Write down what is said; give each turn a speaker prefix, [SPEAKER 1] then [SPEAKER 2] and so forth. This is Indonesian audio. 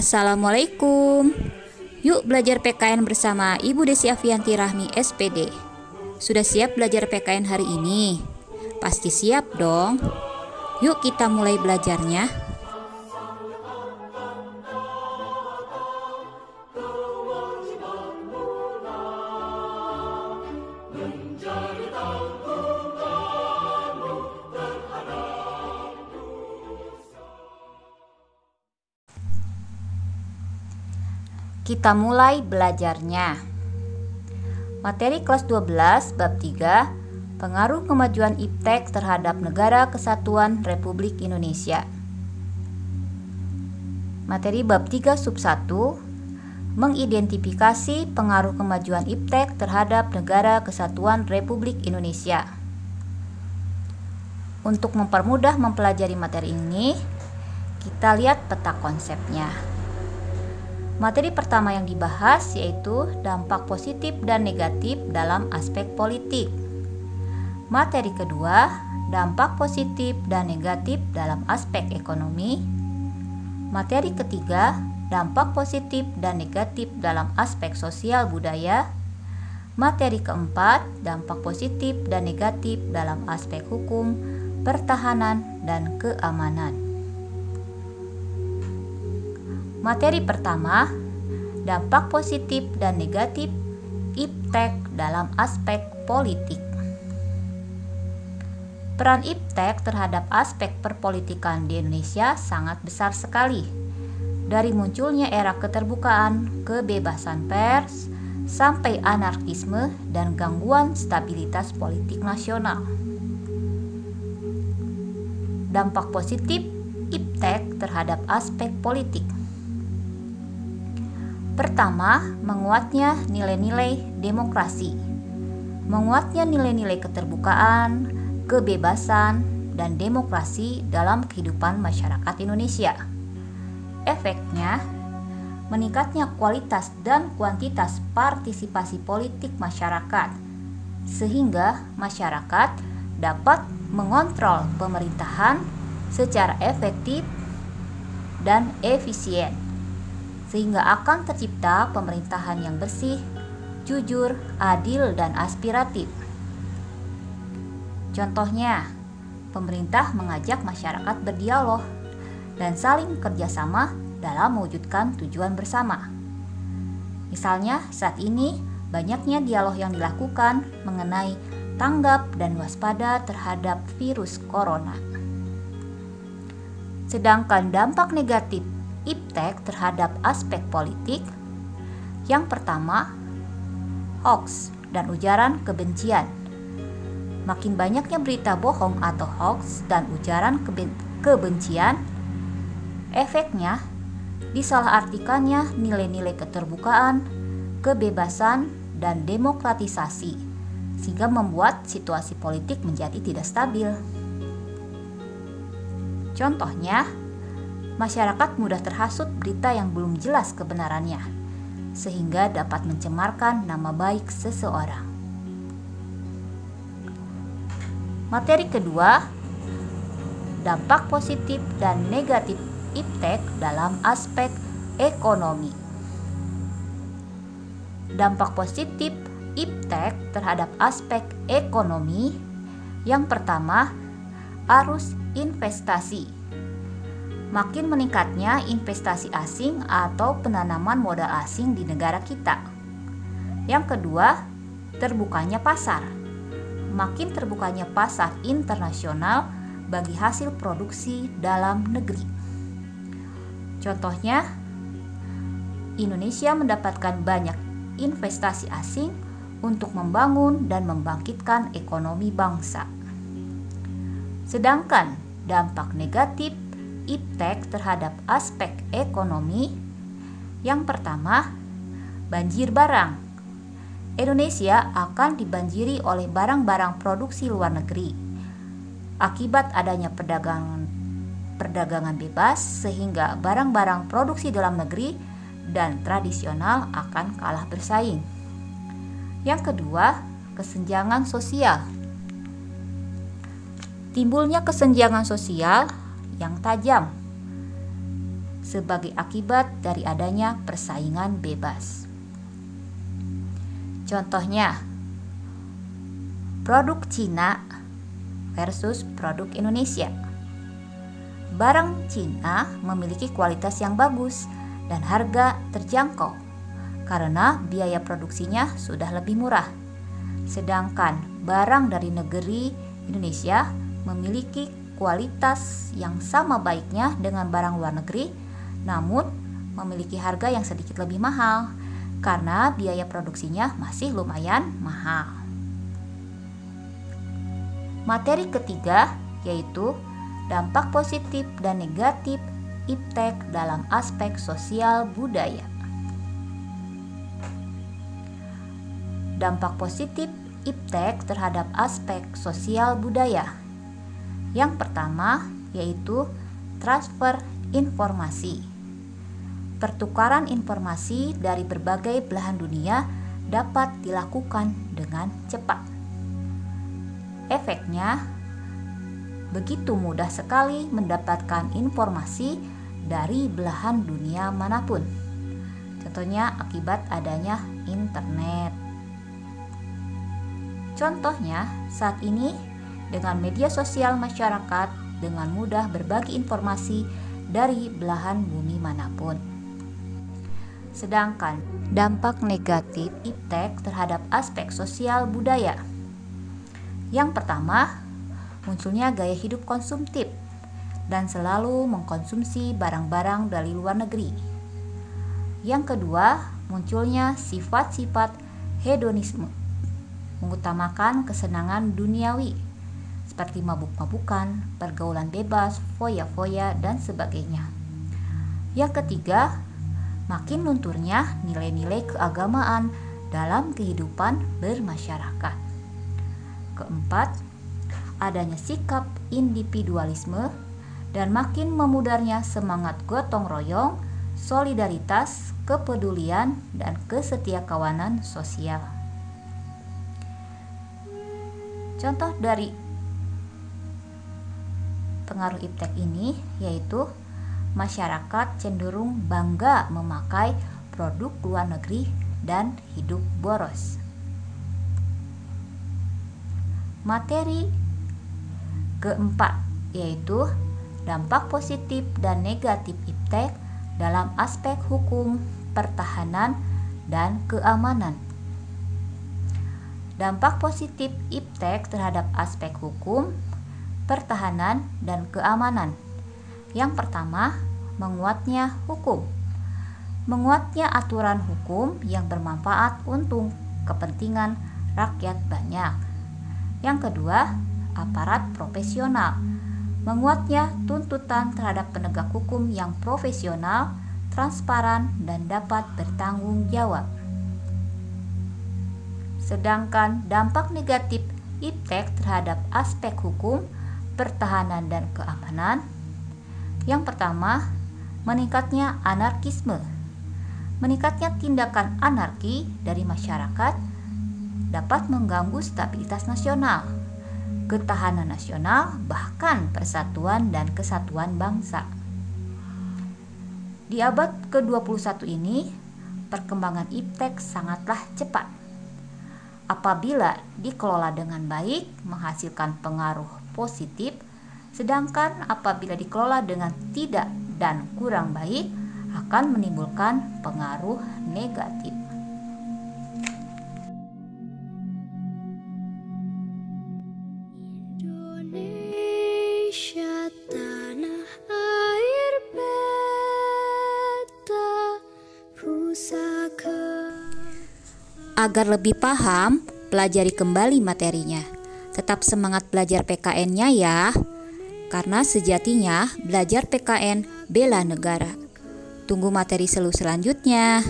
[SPEAKER 1] Assalamualaikum. Yuk belajar PKN bersama Ibu Desi Afianti Rahmi SPD. Sudah siap belajar PKN hari ini? Pasti siap dong. Yuk kita mulai belajarnya. Kita mulai belajarnya. Materi kelas 12 bab 3, pengaruh kemajuan iptek terhadap Negara Kesatuan Republik Indonesia. Materi bab 3 sub 1, mengidentifikasi pengaruh kemajuan iptek terhadap Negara Kesatuan Republik Indonesia. Untuk mempermudah mempelajari materi ini, kita lihat peta konsepnya. Materi pertama yang dibahas yaitu dampak positif dan negatif dalam aspek politik. Materi kedua, dampak positif dan negatif dalam aspek ekonomi. Materi ketiga, dampak positif dan negatif dalam aspek sosial budaya. Materi keempat, dampak positif dan negatif dalam aspek hukum, pertahanan, dan keamanan. Materi pertama, dampak positif dan negatif iptek dalam aspek politik. Peran iptek terhadap aspek perpolitikan di Indonesia sangat besar sekali. Dari munculnya era keterbukaan, kebebasan pers, sampai anarkisme dan gangguan stabilitas politik nasional. Dampak positif iptek terhadap aspek politik. Pertama, menguatnya nilai-nilai demokrasi. Menguatnya nilai-nilai keterbukaan, kebebasan, dan demokrasi dalam kehidupan masyarakat Indonesia. Efeknya, meningkatnya kualitas dan kuantitas partisipasi politik masyarakat, sehingga masyarakat dapat mengontrol pemerintahan secara efektif dan efisien, sehingga akan tercipta pemerintahan yang bersih, jujur, adil, dan aspiratif. Contohnya, pemerintah mengajak masyarakat berdialog dan saling kerjasama dalam mewujudkan tujuan bersama. Misalnya, saat ini banyaknya dialog yang dilakukan mengenai tanggap dan waspada terhadap virus corona. Sedangkan dampak negatif iptek terhadap aspek politik, yang pertama, hoax dan ujaran kebencian. Makin banyaknya berita bohong atau hoax dan ujaran kebencian, efeknya disalahartikannya nilai-nilai keterbukaan, kebebasan, dan demokratisasi, sehingga membuat situasi politik menjadi tidak stabil. Contohnya, masyarakat mudah terhasut berita yang belum jelas kebenarannya, sehingga dapat mencemarkan nama baik seseorang. Materi kedua, dampak positif dan negatif iptek dalam aspek ekonomi. Dampak positif iptek terhadap aspek ekonomi, yang pertama, arus investasi. Makin meningkatnya investasi asing atau penanaman modal asing di negara kita. Yang kedua, terbukanya pasar. Makin terbukanya pasar internasional bagi hasil produksi dalam negeri. Contohnya, Indonesia mendapatkan banyak investasi asing untuk membangun dan membangkitkan ekonomi bangsa. Sedangkan dampak negatif iptek terhadap aspek ekonomi, yang pertama, banjir barang. Indonesia akan dibanjiri oleh barang-barang produksi luar negeri akibat adanya perdagangan bebas, sehingga barang-barang produksi dalam negeri dan tradisional akan kalah bersaing. Yang kedua, kesenjangan sosial. Timbulnya kesenjangan sosial yang tajam sebagai akibat dari adanya persaingan bebas. Contohnya, produk Cina versus produk Indonesia. Barang Cina memiliki kualitas yang bagus dan harga terjangkau karena biaya produksinya sudah lebih murah. Sedangkan barang dari negeri Indonesia memiliki kualitas yang sama baiknya dengan barang luar negeri, namun memiliki harga yang sedikit lebih mahal karena biaya produksinya masih lumayan mahal. Materi ketiga yaitu dampak positif dan negatif iptek dalam aspek sosial budaya. Dampak positif iptek terhadap aspek sosial budaya. Yang pertama yaitu transfer informasi. Pertukaran informasi dari berbagai belahan dunia dapat dilakukan dengan cepat. Efeknya, begitu mudah sekali mendapatkan informasi dari belahan dunia manapun. Contohnya akibat adanya internet. Contohnya, saat ini dengan media sosial masyarakat dengan mudah berbagi informasi dari belahan bumi manapun. Sedangkan dampak negatif iptek terhadap aspek sosial budaya. Yang pertama, munculnya gaya hidup konsumtif dan selalu mengkonsumsi barang-barang dari luar negeri. Yang kedua, munculnya sifat-sifat hedonisme, mengutamakan kesenangan duniawi seperti mabuk-mabukan, pergaulan bebas, foya-foya, dan sebagainya. Yang ketiga, makin lunturnya nilai-nilai keagamaan dalam kehidupan bermasyarakat. Keempat, adanya sikap individualisme dan makin memudarnya semangat gotong royong, solidaritas, kepedulian, dan kesetiakawanan sosial. Contoh dari pengaruh iptek ini yaitu masyarakat cenderung bangga memakai produk luar negeri dan hidup boros. Materi keempat yaitu dampak positif dan negatif iptek dalam aspek hukum, pertahanan, dan keamanan. Dampak positif iptek terhadap aspek hukum, pertahanan, dan keamanan. Yang pertama, menguatnya hukum. Menguatnya aturan hukum yang bermanfaat untuk kepentingan rakyat banyak. Yang kedua, aparat profesional. Menguatnya tuntutan terhadap penegak hukum yang profesional, transparan, dan dapat bertanggung jawab. Sedangkan dampak negatif iptek terhadap aspek hukum, pertahanan, dan keamanan. Yang pertama, meningkatnya anarkisme. Meningkatnya tindakan anarki dari masyarakat dapat mengganggu stabilitas nasional, ketahanan nasional, bahkan persatuan dan kesatuan bangsa. Di abad ke-21 ini, perkembangan iptek sangatlah cepat. Apabila dikelola dengan baik, menghasilkan pengaruh positif, sedangkan apabila dikelola dengan tidak dan kurang baik, akan menimbulkan pengaruh negatif.
[SPEAKER 2] Indonesia tanah air beta pusaka.
[SPEAKER 1] Agar lebih paham, pelajari kembali materinya. Tetap semangat belajar PKN-nya ya. Karena sejatinya belajar PKN bela negara. Tunggu materi selanjutnya.